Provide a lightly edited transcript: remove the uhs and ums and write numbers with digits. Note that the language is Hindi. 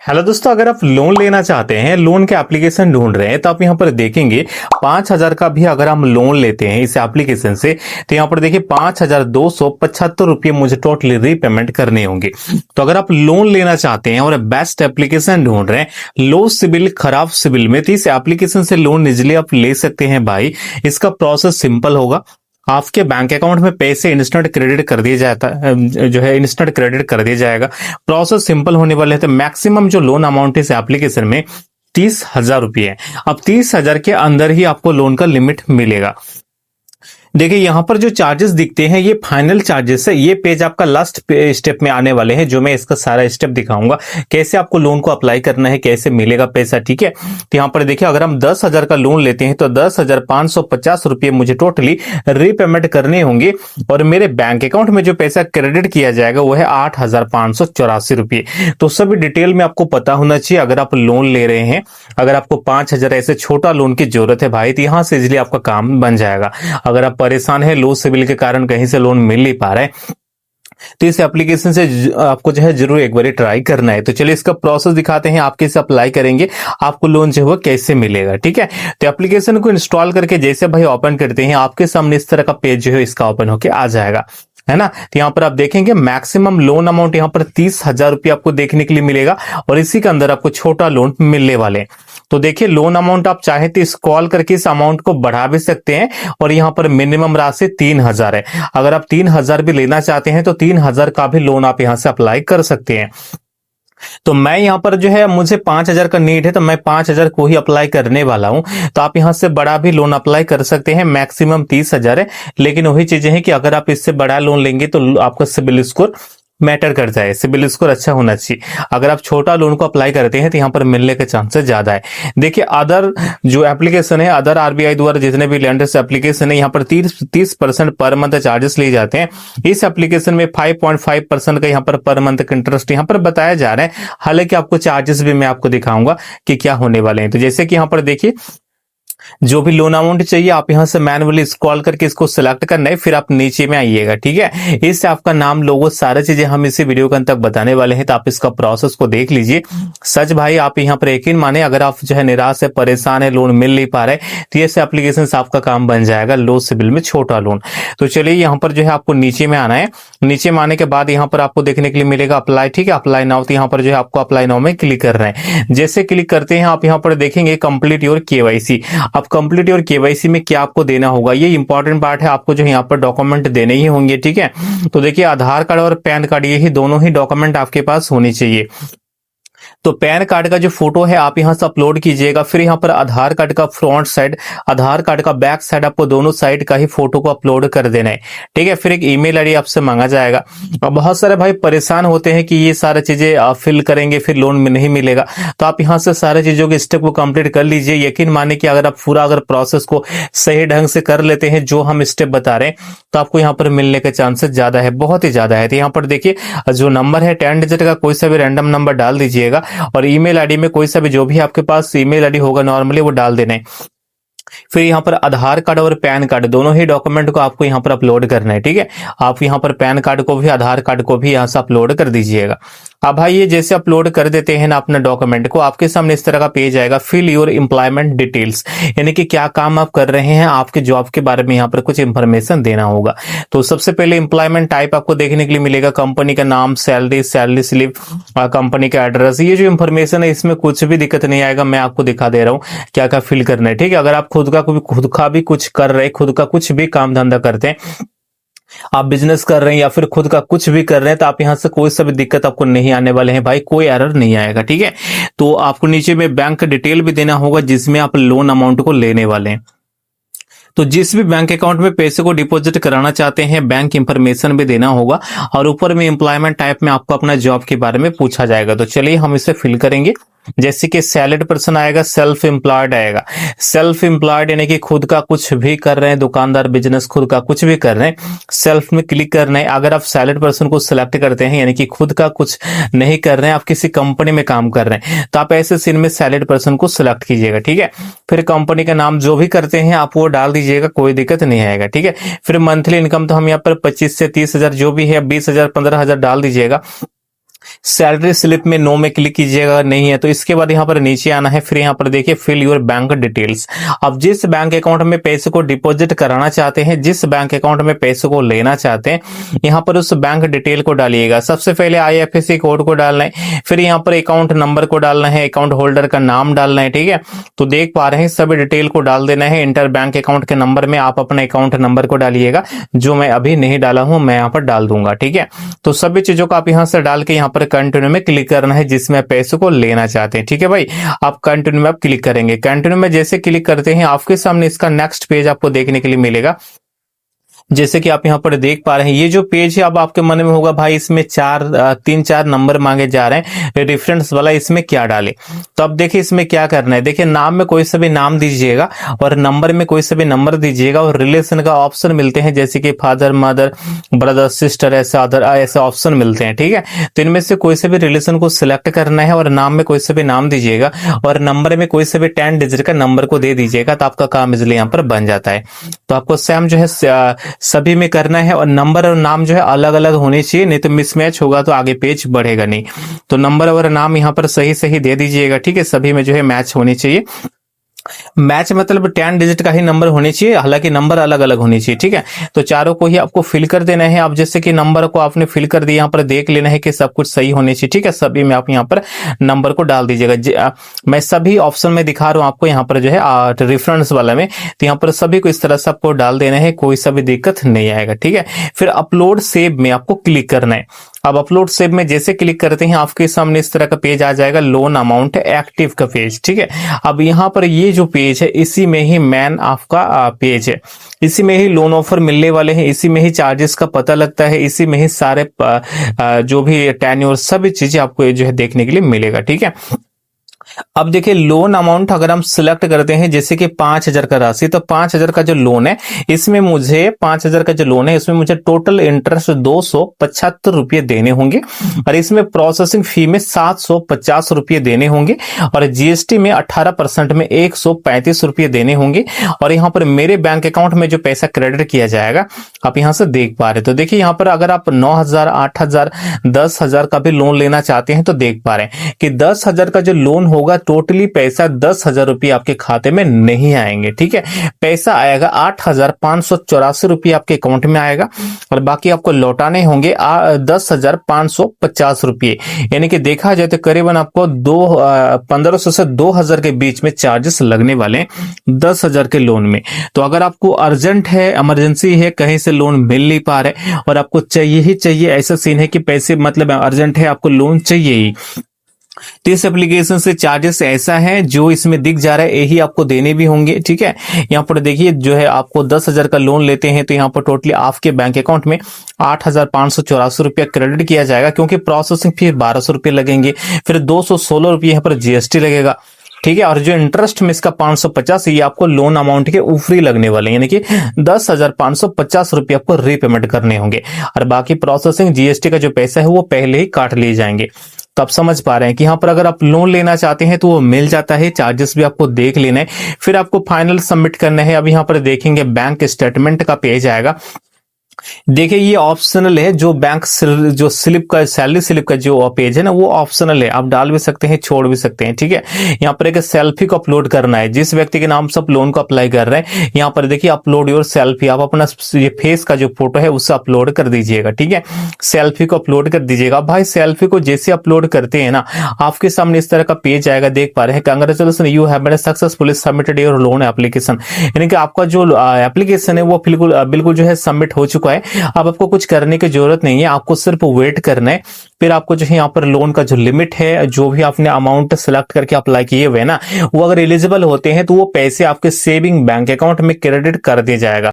हेलो दोस्तों, अगर आप लोन लेना चाहते हैं, लोन के एप्लीकेशन ढूंढ रहे हैं, तो आप यहाँ पर देखेंगे 5,000 का भी अगर हम लोन लेते हैं इस एप्लीकेशन से, तो यहाँ पर देखिए 5,275 रुपये मुझे टोटली रीपेमेंट करने होंगे। तो अगर आप लोन लेना चाहते हैं और बेस्ट एप्लीकेशन ढूंढ रहे हैं लो सिबिल, खराब सिबिल में, तो इस एप्लीकेशन से लोन इजिली आप ले सकते हैं भाई। इसका प्रोसेस सिंपल होगा। आपके बैंक अकाउंट में पैसे इंस्टेंट क्रेडिट कर दिया जाता है, जो है इंस्टेंट क्रेडिट कर दिया जाएगा। प्रोसेस सिंपल होने वाले है। तो मैक्सिमम जो लोन अमाउंट इस एप्लीकेशन में 30,000 रुपये है। अब 30,000 के अंदर ही आपको लोन का लिमिट मिलेगा। देखिए यहाँ पर जो चार्जेस दिखते हैं ये फाइनल चार्जेस है। ये पेज आपका लास्ट स्टेप में आने वाले हैं, जो मैं इसका सारा स्टेप दिखाऊंगा कैसे आपको लोन को अप्लाई करना है, कैसे मिलेगा पैसा। ठीक है, तो यहाँ पर देखिए अगर हम 10,000 का लोन लेते हैं तो 10,550 रुपये मुझे टोटली रीपेमेंट करने होंगे और मेरे बैंक अकाउंट में जो पैसा क्रेडिट किया जाएगा वो है 8,584 रुपये। तो सभी डिटेल में आपको पता होना चाहिए अगर आप लोन ले रहे हैं। अगर आपको 5,000 ऐसे छोटा लोन की जरूरत है भाई, तो यहाँ से इजिली आपका काम बन जाएगा। अगर आप परेशान है, लो सिबिल के कारण कहीं से लोन मिल नहीं पा रहा है, तो इस एप्लीकेशन से आपको जो है जरूर एक बार ट्राई करना है। तो चलिए इसका प्रोसेस दिखाते हैं, आप कैसे अप्लाई करेंगे, आपको लोन जो है कैसे मिलेगा। ठीक है, तो एप्लीकेशन को इंस्टॉल करके जैसे भाई ओपन करते हैं, आपके सामने इस तरह का पेज जो है इसका ओपन होके आ जाएगा, है ना। तो यहाँ पर आप देखेंगे मैक्सिमम लोन अमाउंट यहाँ पर 30,000 रुपये आपको देखने के लिए मिलेगा और इसी के अंदर आपको छोटा लोन मिलने वाले हैं। तो देखिए लोन अमाउंट आप चाहे तो स्क्रॉल करके इस अमाउंट को बढ़ा भी सकते हैं और यहाँ पर मिनिमम राशि 3,000 है। अगर आप 3,000 भी लेना चाहते हैं तो 3,000 का भी लोन आप यहाँ से अप्लाई कर सकते हैं। तो मैं यहाँ पर जो है मुझे 5,000 का नीड है, तो मैं 5,000 को ही अप्लाई करने वाला हूँ। तो आप यहाँ से बड़ा भी लोन अप्लाई कर सकते हैं, मैक्सिमम 30,000 है। लेकिन वही चीजें हैं कि अगर आप इससे बड़ा लोन लेंगे तो आपका सिबिल स्कोर मैटर करता है, सिबिल स्कोर अच्छा होना चाहिए। अगर आप छोटा लोन को अप्लाई करते हैं तो यहाँ पर मिलने के चांसेस ज्यादा है। देखिए अदर जो एप्लीकेशन है, अदर आरबीआई द्वारा जितने भी लैंडर्स एप्लीकेशन है, यहाँ पर 30% पर मंथ चार्जेस लिए जाते हैं। इस एप्लीकेशन में 5.5% का यहाँ पर मंथ का इंटरेस्ट यहाँ पर बताया जा रहा है। हालांकि आपको चार्जेस भी मैं आपको दिखाऊंगा कि क्या होने वाले हैं। तो जैसे कि यहाँ पर देखिए जो भी लोन अमाउंट चाहिए आप यहां से मैनुअली स्क्रॉल करके इसको सिलेक्ट करना है, फिर आप नीचे में आइएगा। ठीक है, इससे आपका नाम, लोगो, सारी चीजें हम इसी वीडियो के अंत तक बताने वाले हैं, तो आप इसका प्रोसेस को देख लीजिए। सच भाई आप यहाँ पर यकीन माने, अगर आप जो है निराश है, परेशान है, लोन मिल नहीं पा रहा है, तो ये एप्लीकेशन से आपका काम बन जाएगा लो सिबिल में छोटा लोन। तो चलिए यहाँ पर जो है आपको नीचे में आना है। नीचे में आने के बाद यहाँ पर आपको देखने के लिए मिलेगा अप्लाई। ठीक है, अप्लाई नाउ। तो यहाँ पर जो है आपको अप्लाई नाउ में क्लिक करना है। जैसे क्लिक करते हैं आप यहाँ पर देखेंगे कंप्लीट योर केवाईसी। अब कंप्लीट योर केवाईसी में क्या आपको देना होगा, ये इंपॉर्टेंट पार्ट है। आपको जो यहाँ पर डॉक्यूमेंट देने ही होंगे। ठीक है, तो देखिए आधार कार्ड और पैन कार्ड, ये ही दोनों ही डॉक्यूमेंट आपके पास होने चाहिए। तो पैन कार्ड का जो फोटो है आप यहां से अपलोड कीजिएगा। फिर यहाँ पर आधार कार्ड का फ्रंट साइड, आधार कार्ड का बैक साइड, आपको दोनों साइड का ही फोटो को अपलोड कर देना है। ठीक है, फिर एक ईमेल आईडी आपसे मांगा जाएगा। और बहुत सारे भाई परेशान होते हैं कि ये सारी चीजें फिल करेंगे फिर लोन में नहीं मिलेगा। तो आप यहाँ से सारी चीजों के स्टेप को कंप्लीट कर लीजिए। यकीन माने कि अगर आप पूरा प्रोसेस को सही ढंग से कर लेते हैं, जो हम स्टेप बता रहे हैं, तो आपको यहाँ पर मिलने के चांसेस ज्यादा है, बहुत ही ज्यादा है। तो यहाँ पर देखिए जो नंबर है 10 डिजिट का कोई सा भी रैंडम नंबर डाल दीजिएगा और ईमेल आईडी में कोई सा भी, जो भी आपके पास ईमेल आईडी होगा नॉर्मली, वो डाल देना है। फिर यहाँ पर आधार कार्ड और पैन कार्ड दोनों ही डॉक्यूमेंट को आपको यहाँ पर अपलोड करना है। ठीक है, आप यहाँ पर पैन कार्ड को भी, आधार कार्ड को भी यहाँ से अपलोड कर दीजिएगा। अब भाई ये जैसे अपलोड कर देते हैं ना अपने डॉक्यूमेंट को, आपके सामने इस तरह का पेज आएगा, फिल योर एम्प्लॉयमेंट डिटेल्स, यानी कि क्या काम आप कर रहे हैं, आपके जॉब के बारे में यहाँ पर कुछ इंफॉर्मेशन देना होगा। तो सबसे पहले एम्प्लॉयमेंट टाइप आपको देखने के लिए मिलेगा, कंपनी का नाम, सैलरी, सैलरी स्लिप, कंपनी का एड्रेस। ये जो इंफॉर्मेशन है इसमें कुछ भी दिक्कत नहीं आएगा, मैं आपको दिखा दे रहा हूँ क्या क्या फिल करना है। ठीक है, अगर आप खुद का भी कुछ कर रहे हैं, खुद का कुछ भी काम धंधा करते हैं, आप बिजनेस कर रहे हैं या फिर खुद का कुछ भी कर रहे हैं, तो आप यहां से कोई सा भी दिक्कत आपको नहीं आने वाले हैं भाई, कोई एरर नहीं आएगा। ठीक है, तो आपको नीचे में बैंक का डिटेल भी देना होगा जिसमें आप लोन अमाउंट को लेने वाले हैं। तो जिस भी बैंक अकाउंट में पैसे को डिपॉजिट कराना चाहते हैं, बैंक इंफॉर्मेशन भी देना होगा और ऊपर में एम्प्लॉयमेंट टाइप में आपको अपना जॉब के बारे में पूछा जाएगा। तो चलिए हम इसे फिल करेंगे। जैसे कि सैलरीड पर्सन आएगा, सेल्फ एम्प्लॉयड आएगा। सेल्फ एम्प्लॉयड यानी कि खुद का कुछ भी कर रहे हैं, दुकानदार, बिजनेस, खुद का कुछ भी कर रहे हैं, सेल्फ में क्लिक करना है। अगर आप सैलरीड पर्सन को सिलेक्ट करते हैं, यानी कि खुद का कुछ नहीं कर रहे हैं, आप किसी कंपनी में काम कर रहे हैं, तो आप ऐसे सीन में सैलरीड पर्सन को सिलेक्ट कीजिएगा। ठीक है, फिर कंपनी का नाम जो भी करते हैं आप वो डाल दीजिएगा, कोई दिक्कत नहीं आएगा। ठीक है, फिर मंथली इनकम तो हम यहाँ पर 25 से 30,000 जो भी है, 20,000, 15,000 डाल दीजिएगा। सैलरी स्लिप में नो में क्लिक कीजिएगा, नहीं है तो इसके बाद यहाँ पर नीचे आना है। फिर यहाँ पर देखिए फिल योर बैंक डिटेल्स। अब जिस बैंक अकाउंट में पैसे को डिपॉजिट कराना चाहते हैं, जिस बैंक अकाउंट में पैसे को लेना चाहते हैं, यहाँ पर उस बैंक डिटेल को डालिएगा। सबसे पहले IFSC कोड को डालना है, फिर यहाँ पर अकाउंट नंबर को डालना है, अकाउंट होल्डर का नाम डालना है। ठीक है, तो देख पा रहे हैं सभी डिटेल को डाल देना है। इंटर बैंक अकाउंट के नंबर में आप अपने अकाउंट नंबर को डालिएगा, जो मैं अभी नहीं डाला हूं, मैं यहाँ पर डाल दूंगा। ठीक है, तो सभी चीजों को आप यहाँ से डाल के यहाँ पर कंटिन्यू में क्लिक करना है जिसमें पैसे को लेना चाहते हैं। ठीक है भाई, आप कंटिन्यू में आप क्लिक करेंगे। कंटिन्यू में जैसे क्लिक करते हैं आपके सामने इसका नेक्स्ट पेज आपको देखने के लिए मिलेगा। जैसे कि आप यहाँ पर देख पा रहे हैं, ये जो पेज है अब आपके मन में होगा भाई इसमें 3-4 नंबर मांगे जा रहे हैं, रेफरेंस वाला इसमें क्या डाले। तो अब देखिए इसमें क्या करना है। देखिए नाम में कोई सा भी नाम दीजिएगा और नंबर में कोई सा भी नंबर दीजिएगा, और रिलेशन का ऑप्शन मिलते हैं जैसे कि फादर, मदर, ब्रदर, सिस्टर, ऐसे ऑप्शन मिलते हैं। ठीक है, तो इनमें से कोई से भी रिलेशन को सिलेक्ट करना है और नाम में कोई से भी नाम दीजिएगा और नंबर में कोई से भी 10 डिजिट का नंबर को दे दीजिएगा, तो आपका काम इजिली यहाँ पर बन जाता है। तो आपको सेम जो है सभी में करना है, और नंबर और नाम जो है अलग अलग होने चाहिए, नहीं तो मिसमैच होगा तो आगे पेज बढ़ेगा नहीं। तो नंबर और नाम यहाँ पर सही सही दे दीजिएगा। ठीक है, सभी में जो है मैच होनी चाहिए। मैच मतलब 10 डिजिट का ही नंबर होने चाहिए, हालांकि नंबर अलग अलग होने चाहिए। ठीक है, तो चारों को ही आपको फिल कर देना है। आप जैसे कि नंबर को आपने फिल कर दिया, यहाँ पर देख लेना है कि सब कुछ सही होने चाहिए। ठीक है, सभी में आप यहाँ पर नंबर को डाल दीजिएगा। मैं सभी ऑप्शन में दिखा रहा हूँ आपको, यहाँ पर जो है रेफरेंस वाला में, तो यहाँ पर सभी को इस तरह से आपको डाल देना है, कोई सा भी दिक्कत नहीं आएगा। ठीक है, फिर अपलोड सेव में आपको क्लिक करना है। अब अपलोड सेव में जैसे क्लिक करते हैं आपके सामने इस तरह का पेज आ जाएगा, लोन अमाउंट एक्टिव का पेज। ठीक है, अब यहाँ पर ये जो पेज है इसी में ही मैन आपका पेज है, इसी में ही लोन ऑफर मिलने वाले हैं, इसी में ही चार्जेस का पता लगता है, इसी में ही सारे जो भी टेन्योर सभी चीजें आपको जो है देखने के लिए मिलेगा। ठीक है, अब देखिए लोन अमाउंट अगर हम सिलेक्ट करते हैं जैसे कि 5,000 का राशि, तो 5,000 का जो लोन है इसमें मुझे 5,000 का जो लोन है इसमें मुझे टोटल इंटरेस्ट 275 रुपये देने होंगे, और इसमें प्रोसेसिंग फी में 750 रुपये देने होंगे, और GST में 18% में 135 रुपये देने होंगे। और यहाँ पर मेरे बैंक अकाउंट में जो पैसा क्रेडिट किया जाएगा आप यहाँ से देख पा रहे। तो देखिए यहाँ पर अगर आप 9,000, 8,000, 10,000 का भी लोन लेना चाहते हैं तो देख पा रहे हैं कि 10,000 का जो लोन होगा टोटली पैसा 10,000 रुपये आपके खाते में नहीं आएंगे। ठीक है, पैसा आएगा 8,584 रुपये आपके अकाउंट में आएगा, और बाकी आपको लौटाने होंगे 10,550 रुपये। यानी कि देखा जाए तो करीबन आपको 1,500 से 2,000 के बीच में चार्जेस लगने वाले हैं 10,000 के लोन में। तो अगर आपको अर्जेंट है, इमरजेंसी है, कहीं से लोन मिल नहीं पा रहे और आपको चाहिए ही चाहिए, ऐसा सीन है कि पैसे मतलब अर्जेंट है, आपको लोन चाहिए ही, तो इस एप्लीकेशन से चार्जेस ऐसा है जो इसमें दिख जा रहा है यही आपको देने भी होंगे। ठीक है, यहाँ पर देखिए जो है आपको 10,000 का लोन लेते हैं तो यहाँ पर टोटली आपके बैंक अकाउंट में 8,584 रुपया क्रेडिट किया जाएगा, क्योंकि प्रोसेसिंग फी 1,200 रुपये लगेंगे, फिर 216 रुपये यहाँ पर GST लगेगा। ठीक है, और जो इंटरेस्ट में इसका 550 ये आपको लोन अमाउंट के ऊपरी लगने वाले, यानी कि 10,550 रुपये आपको रीपेमेंट करने होंगे, और बाकी प्रोसेसिंग GST का जो पैसा है वो पहले ही काट लिए जाएंगे। तो आप समझ पा रहे हैं कि यहाँ पर अगर आप लोन लेना चाहते हैं तो वो मिल जाता है, चार्जेस भी आपको देख लेना है, फिर आपको फाइनल सबमिट करना है। अब यहाँ पर देखेंगे बैंक स्टेटमेंट का पेज आएगा। देखिए ये ऑप्शनल है, जो बैंक जो स्लिप का सैलरी स्लिप का जो पेज है ना वो ऑप्शनल है, आप डाल भी सकते हैं छोड़ भी सकते हैं। ठीक है, यहाँ पर एक सेल्फी को अपलोड करना है, जिस व्यक्ति के नाम से आप लोन को अप्लाई कर रहे हैं यहाँ पर देखिए अपलोड योर सेल्फी, आप अपना ये फेस का जो फोटो है उसे अपलोड कर दीजिएगा। ठीक है, सेल्फी को अपलोड कर दीजिएगा। भाई सेल्फी को जैसे अपलोड करते हैं ना आपके सामने इस तरह का पेज आएगा, देख पा रहे हैं, congratulation you have successfully submitted your loan application, यानी कि आपका जो एप्लीकेशन है वो बिल्कुल जो है सबमिट हो चुका है। अब आपको कुछ करने की जरूरत नहीं है, आपको सिर्फ वेट करना है। फिर आपको जो है यहाँ पर लोन का जो लिमिट है, जो भी आपने अमाउंट सेलेक्ट करके अप्लाई किए हुए ना, वो अगर एलिजिबल होते हैं तो वो पैसे आपके सेविंग बैंक अकाउंट में क्रेडिट कर दिया जाएगा।